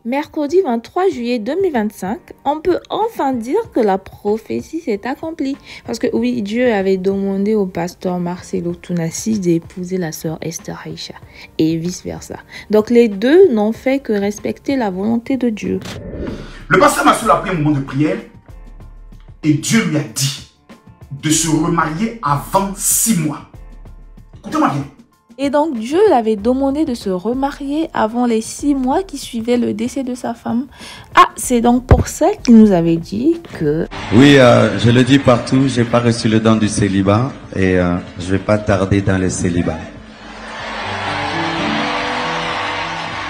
Mercredi 23 juillet 2025, on peut enfin dire que la prophétie s'est accomplie. Parce que oui, Dieu avait demandé au pasteur Marcelo Tounassi d'épouser la sœur Esther Aïcha et vice-versa. Donc les deux n'ont fait que respecter la volonté de Dieu. Le pasteur Marcelo a pris un moment de prière et Dieu lui a dit de se remarier avant 6 mois. Écoutez-moi bien. Et donc, Dieu l'avait demandé de se remarier avant les 6 mois qui suivaient le décès de sa femme. Ah, c'est donc pour ça qu'il nous avait dit que... Oui, je le dis partout, j'ai pas reçu le don du célibat et je vais pas tarder dans le célibat.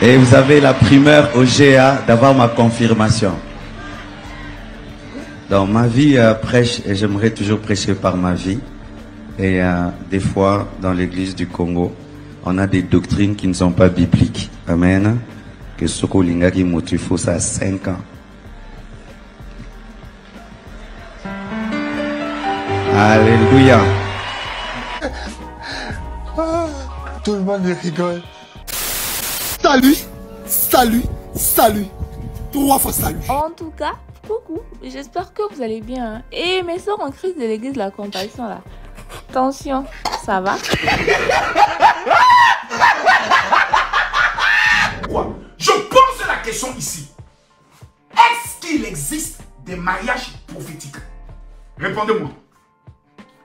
Et vous avez la primeur au GA d'avoir ma confirmation. Dans ma vie, prêche, et j'aimerais toujours prêcher par ma vie. Et des fois, dans l'église du Congo, on a des doctrines qui ne sont pas bibliques. Amen. Que Soko Lingaki Motifo, ça a 5 ans. Alléluia. Tout le monde rigole. Salut, salut, salut. 3 fois salut. En tout cas, coucou, j'espère que vous allez bien. Hein. Et mes soeurs en Christ de l'église de la compassion là. Attention, ça va? Je pose la question ici. Est-ce qu'il existe des mariages prophétiques? Répondez-moi.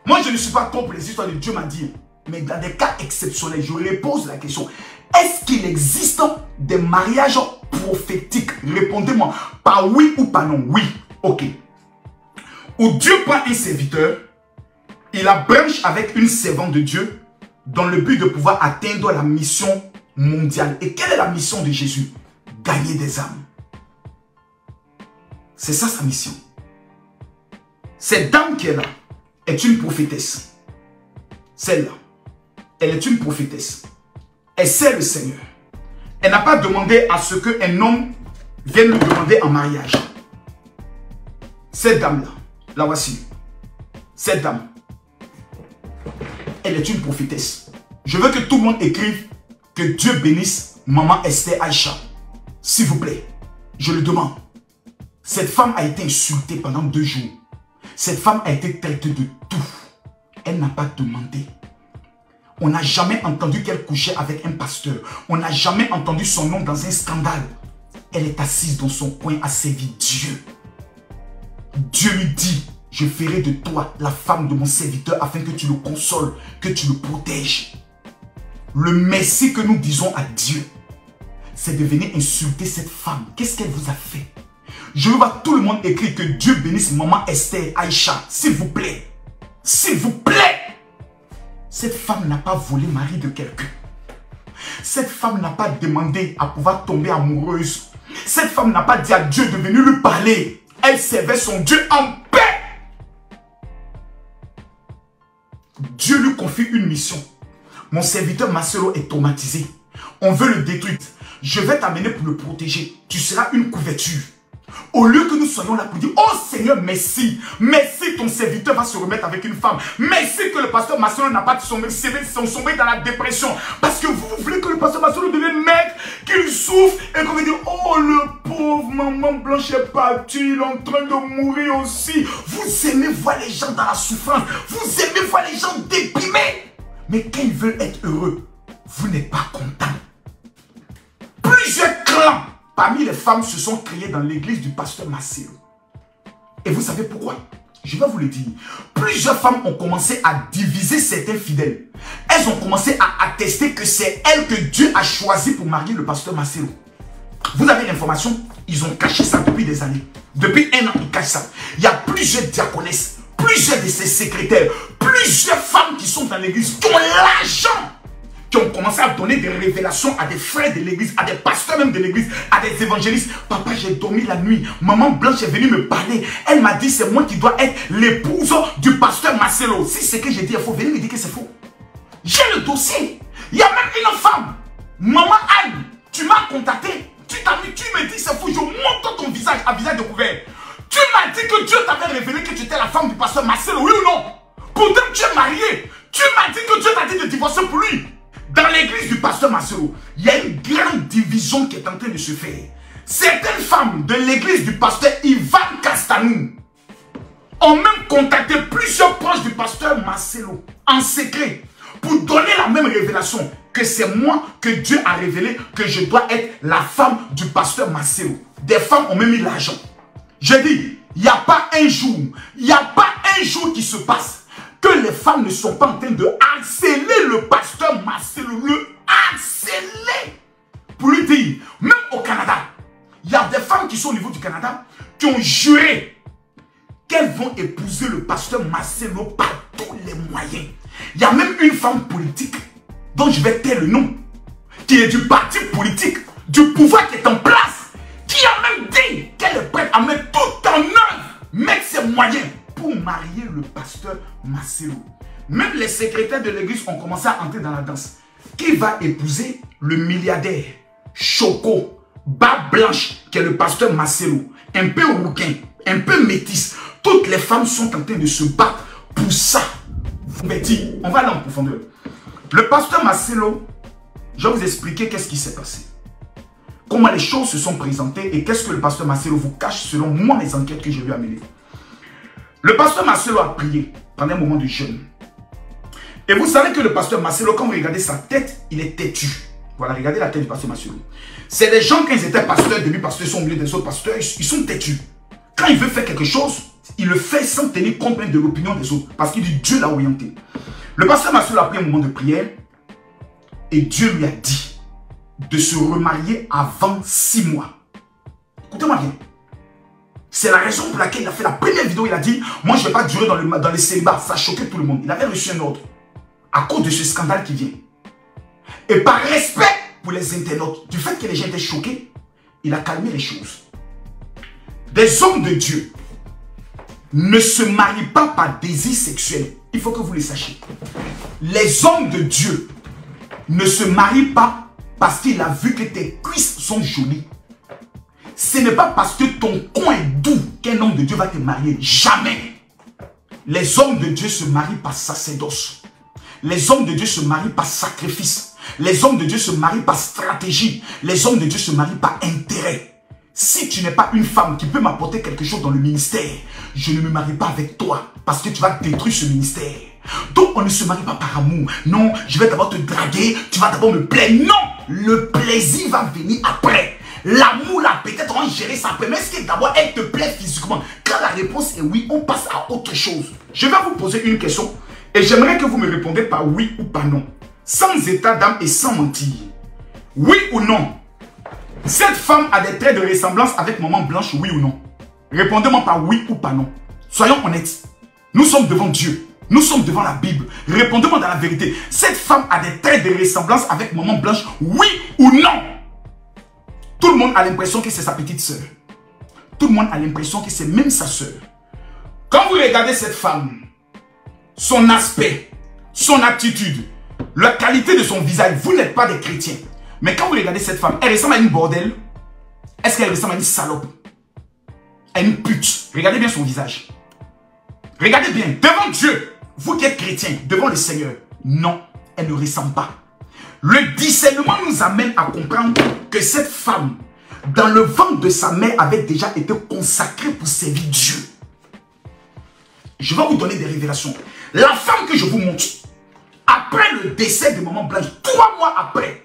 Moi, je ne suis pas contre les histoires de Dieu m'a dit. Mais dans des cas exceptionnels, je repose la question. Est-ce qu'il existe des mariages prophétiques? Répondez-moi. Par oui ou par non? Oui. Ok. Où Dieu prend un serviteur, il la branche avec une servante de Dieu dans le but de pouvoir atteindre la mission mondiale. Et quelle est la mission de Jésus? Gagner des âmes. C'est ça sa mission. Cette dame qui est là est une prophétesse. Celle-là, elle est une prophétesse. Elle sait le Seigneur. Elle n'a pas demandé à ce qu'un homme vienne lui demander en mariage. Cette dame-là, la voici. Cette dame, elle est une prophétesse. Je veux que tout le monde écrive que Dieu bénisse maman Esther Aïcha. S'il vous plaît, je le demande. Cette femme a été insultée pendant 2 jours. Cette femme a été traitée de tout. Elle n'a pas demandé. On n'a jamais entendu qu'elle couchait avec un pasteur. On n'a jamais entendu son nom dans un scandale. Elle est assise dans son coin à servir Dieu. Dieu lui dit: je ferai de toi la femme de mon serviteur afin que tu le consoles, que tu le protèges. Le merci que nous disons à Dieu, c'est de venir insulter cette femme. Qu'est-ce qu'elle vous a fait? Je veux voir tout le monde écrire que Dieu bénisse maman Esther Aïcha. S'il vous plaît. S'il vous plaît. Cette femme n'a pas volé mari de quelqu'un. Cette femme n'a pas demandé à pouvoir tomber amoureuse. Cette femme n'a pas dit à Dieu de venir lui parler. Elle servait son Dieu en paix. Dieu lui confie une mission. Mon serviteur Marcelo est traumatisé. On veut le détruire. Je vais t'amener pour le protéger. Tu seras une couverture. Au lieu que nous soyons là pour dire: oh Seigneur, merci. Merci, ton serviteur va se remettre avec une femme. Merci que le pasteur Marcelo n'a pas sombré dans la dépression. Parce que vous voulez que le pasteur Marcelo devienne maigre, qu'il souffre et qu'on va dire: oh le pauvre maman Blanche est partie, il est en train de mourir aussi. Vous aimez voir les gens dans la souffrance. Vous aimez voir les gens déprimés. Mais quand ils veulent être heureux, vous n'êtes pas content. Plusieurs clans parmi les femmes se sont créées dans l'église du pasteur Marcelo. Et vous savez pourquoi? Je vais vous le dire. Plusieurs femmes ont commencé à diviser certains fidèles. Elles ont commencé à attester que c'est elles que Dieu a choisi pour marier le pasteur Marcelo. Vous avez l'information? Ils ont caché ça depuis des années. Depuis 1 an, ils cachent ça. Il y a plusieurs diaconesses, plusieurs de ses secrétaires, plusieurs femmes qui sont dans l'église, qui ont l'argent, qui ont commencé à donner des révélations à des frères de l'église, à des pasteurs même de l'église, à des évangélistes. Papa, j'ai dormi la nuit. Maman Blanche est venue me parler. Elle m'a dit: c'est moi qui dois être l'épouse du pasteur Marcelo. Si c'est que j'ai dit, il faut venir me dire que c'est faux. J'ai le dossier. Il y a même une femme. Maman Anne, tu m'as contacté. Tu me dis c'est faux. Je montre ton visage à visage découvert. Tu m'as dit que Dieu t'avait révélé que tu étais la femme du pasteur Marcelo, oui ou non? Pourtant tu es marié. Tu m'as dit que Dieu t'a dit de divorcer pour lui. Dans l'église du pasteur Marcelo, il y a une grande division qui est en train de se faire. Certaines femmes de l'église du pasteur Ivan Castanou ont même contacté plusieurs proches du pasteur Marcelo en secret pour donner la même révélation que c'est moi que Dieu a révélé que je dois être la femme du pasteur Marcelo. Des femmes ont même mis l'argent. Je dis, il n'y a pas un jour qui se passe que les femmes ne sont pas en train de harceler le pasteur Marcelo, le harceler. Pour lui dire, même au Canada, il y a des femmes qui sont au niveau du Canada qui ont juré qu'elles vont épouser le pasteur Marcelo par tous les moyens. Il y a même une femme politique dont je vais taire le nom, qui est du parti politique, du pouvoir qui est en place, qui a même dit qu'elle est prête à mettre tout en œuvre, mettre ses moyens pour marier le pasteur Marcelo. Même les secrétaires de l'église ont commencé à entrer dans la danse. Qui va épouser le milliardaire Choco, barbe blanche, qui est le pasteur Marcelo, un peu rouquin, un peu métisse. Toutes les femmes sont en train de se battre pour ça. Mais dis, on va aller en profondeur. Le pasteur Marcelo, je vais vous expliquer qu'est-ce qui s'est passé. Comment les choses se sont présentées et qu'est-ce que le pasteur Marcelo vous cache selon moi les enquêtes que je lui ai amenées. Le pasteur Marcelo a prié pendant un moment de jeûne. Et vous savez que le pasteur Marcelo, quand vous regardez sa tête, il est têtu. Voilà, regardez la tête du pasteur Marcelo. C'est des gens, quand ils étaient pasteurs, demi-pasteurs, ils sont au milieu des autres pasteurs, ils sont têtus. Quand il veut faire quelque chose, il le fait sans tenir compte de l'opinion des autres. Parce qu'il dit Dieu l'a orienté. Le pasteur Marcelo a pris un moment de prière et Dieu lui a dit de se remarier avant 6 mois. Écoutez-moi bien. C'est la raison pour laquelle il a fait la première vidéo. Il a dit, moi je ne vais pas durer dans les célibats. Ça a choqué tout le monde. Il avait reçu un ordre à cause de ce scandale qui vient. Et par respect pour les internautes, du fait que les gens étaient choqués, il a calmé les choses. Des hommes de Dieu ne se marient pas par désir sexuel. Il faut que vous le sachiez. Les hommes de Dieu ne se marient pas parce qu'il a vu que tes cuisses sont jolies. Ce n'est pas parce que ton con est doux qu'un homme de Dieu va te marier. Jamais. Les hommes de Dieu se marient par sacerdoce. Les hommes de Dieu se marient par sacrifice. Les hommes de Dieu se marient par stratégie. Les hommes de Dieu se marient par intérêt. Si tu n'es pas une femme qui peut m'apporter quelque chose dans le ministère, je ne me marie pas avec toi parce que tu vas détruire ce ministère. Donc on ne se marie pas par amour. Non, je vais d'abord te draguer, tu vas d'abord me plaire. Non, le plaisir va venir après. L'amour là, peut-être on va gérer ça après. Mais est-ce que d'abord elle te plaît physiquement? Quand la réponse est oui, on passe à autre chose. Je vais vous poser une question et j'aimerais que vous me répondiez par oui ou par non. Sans état d'âme et sans mentir. Oui ou non? Cette femme a des traits de ressemblance avec Maman Blanche, oui ou non? Répondez-moi par oui ou par non. Soyons honnêtes. Nous sommes devant Dieu. Nous sommes devant la Bible. Répondez-moi dans la vérité. Cette femme a des traits de ressemblance avec Maman Blanche, oui ou non? Tout le monde a l'impression que c'est sa petite sœur. Tout le monde a l'impression que c'est même sa sœur. Quand vous regardez cette femme, son aspect, son attitude, la qualité de son visage, vous n'êtes pas des chrétiens. Mais quand vous regardez cette femme, elle ressemble à une bordel. Est-ce qu'elle ressemble à une salope? À une pute? Regardez bien son visage. Regardez bien, devant Dieu, vous qui êtes chrétiens, devant le Seigneur, non, elle ne ressemble pas. Le discernement nous amène à comprendre que cette femme, dans le ventre de sa mère, avait déjà été consacrée pour servir Dieu. Je vais vous donner des révélations. La femme que je vous montre, après le décès de Maman Blanche, 3 mois après,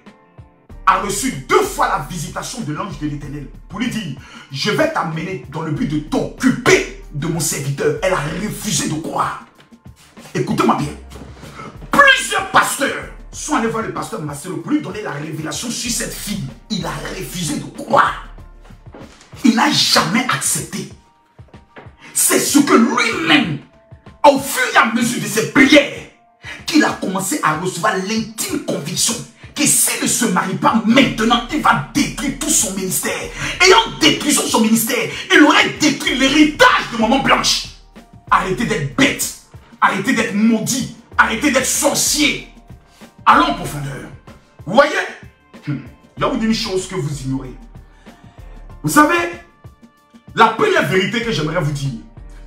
a reçu 2 fois la visitation de l'ange de l'Éternel pour lui dire, je vais t'amener dans le but de t'occuper de mon serviteur. Elle a refusé de croire. Écoutez-moi bien. Plusieurs pasteurs sont allés voir le pasteur Marcelo pour lui donner la révélation sur cette fille. Il a refusé de croire. Il n'a jamais accepté. C'est ce que lui-même, au fur et à mesure de ses prières, qu'il a commencé à recevoir l'intime conviction que s'il ne se marie pas maintenant, il va détruire tout son ministère. Et en détruisant son ministère, il aurait détruit l'héritage de Maman Blanche. Arrêtez d'être bête. Arrêtez d'être maudit. Arrêtez d'être sorcier. Allons en profondeur. Vous voyez, il y a vous dire une chose que vous ignorez. Vous savez, la première vérité que j'aimerais vous dire,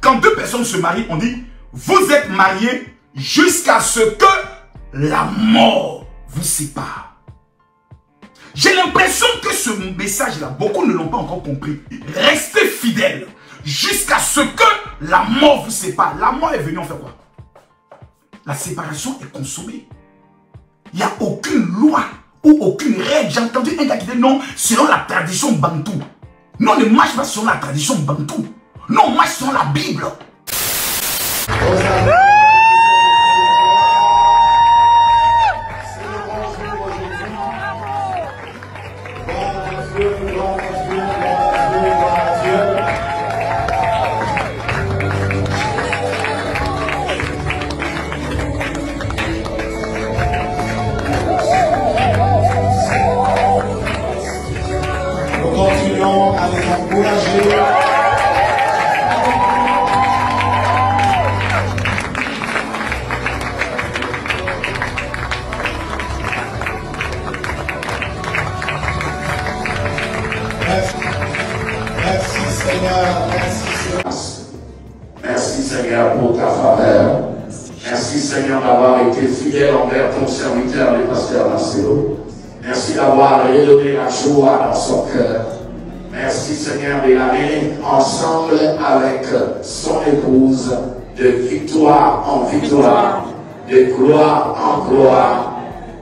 quand 2 personnes se marient, on dit, vous êtes mariés jusqu'à ce que la mort vous sépare. J'ai l'impression que ce message-là, beaucoup ne l'ont pas encore compris. Restez fidèles jusqu'à ce que la mort vous sépare. La mort est venue, on fait quoi? La séparation est consommée. Il n'y a aucune loi ou aucune règle. J'ai entendu un gars qui dit non, selon la tradition bantou. Non, on ne marche pas selon la tradition bantou. Non, on marche selon la Bible. Continuons à les encourager. Merci Seigneur, merci Seigneur pour ta faveur. Merci Seigneur d'avoir été fidèle envers ton serviteur, le pasteur Marcelo. Merci d'avoir redonné la joie dans son cœur. Merci Seigneur de l'amener ensemble avec son épouse de victoire en victoire, de gloire en gloire,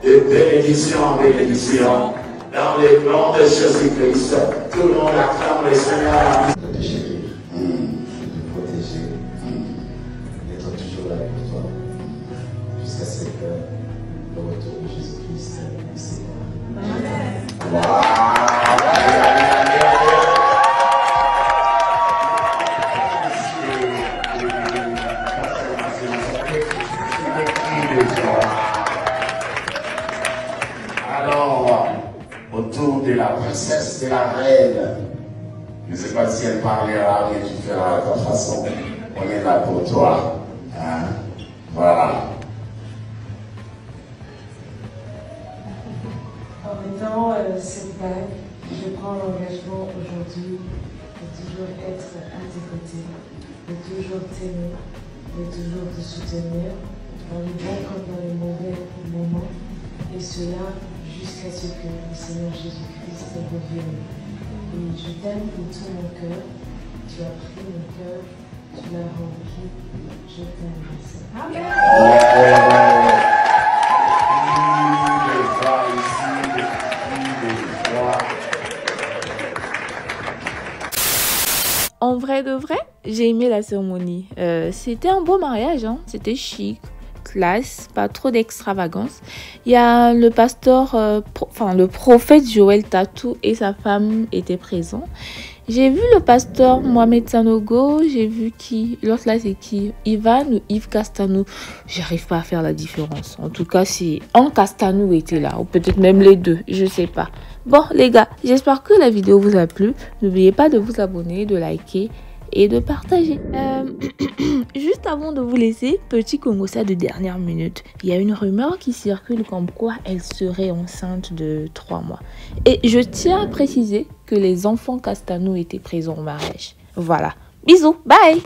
de bénédiction en bénédiction. Dans le nom de Jésus-Christ, tout le monde acclame le Seigneur. Protéger, d'être toujours là pour toi, jusqu'à ce que le retour de Jésus-Christ nous sépare. Alors, autour de la princesse, de la reine, je ne sais pas si elle parlera, mais tu feras à ta façon. On est là pour toi. Hein? Voilà. En mettant cette bague, je prends l'engagement aujourd'hui de toujours être à tes côtés, de toujours t'aimer, de toujours te soutenir, dans les bons comme dans les mauvais moments, et cela jusqu'à ce que le Seigneur Jésus-Christ revienne. Et je t'aime de tout mon cœur, tu as pris mon cœur, tu l'as rempli, je t'aime. En vrai de vrai, j'ai aimé la cérémonie. C'était un beau mariage, hein? C'était chic, classe, pas trop d'extravagance. Il y a le pasteur, le prophète Joël Tatou et sa femme étaient présents. J'ai vu le pasteur Mohamed Sanogo, j'ai vu qui, l'autre là c'est qui, Ivan ou Yves Castanou. J'arrive pas à faire la différence. En tout cas, c'est un Castanou était là, ou peut-être même les deux, je sais pas. Bon les gars, j'espère que la vidéo vous a plu. N'oubliez pas de vous abonner, de liker et de partager. Juste avant de vous laisser, petit Congo ça de dernière minute. Il y a une rumeur qui circule comme quoi elle serait enceinte de 3 mois. Et je tiens à préciser que les enfants Castanou étaient présents au mariage. Voilà. Bisous, bye!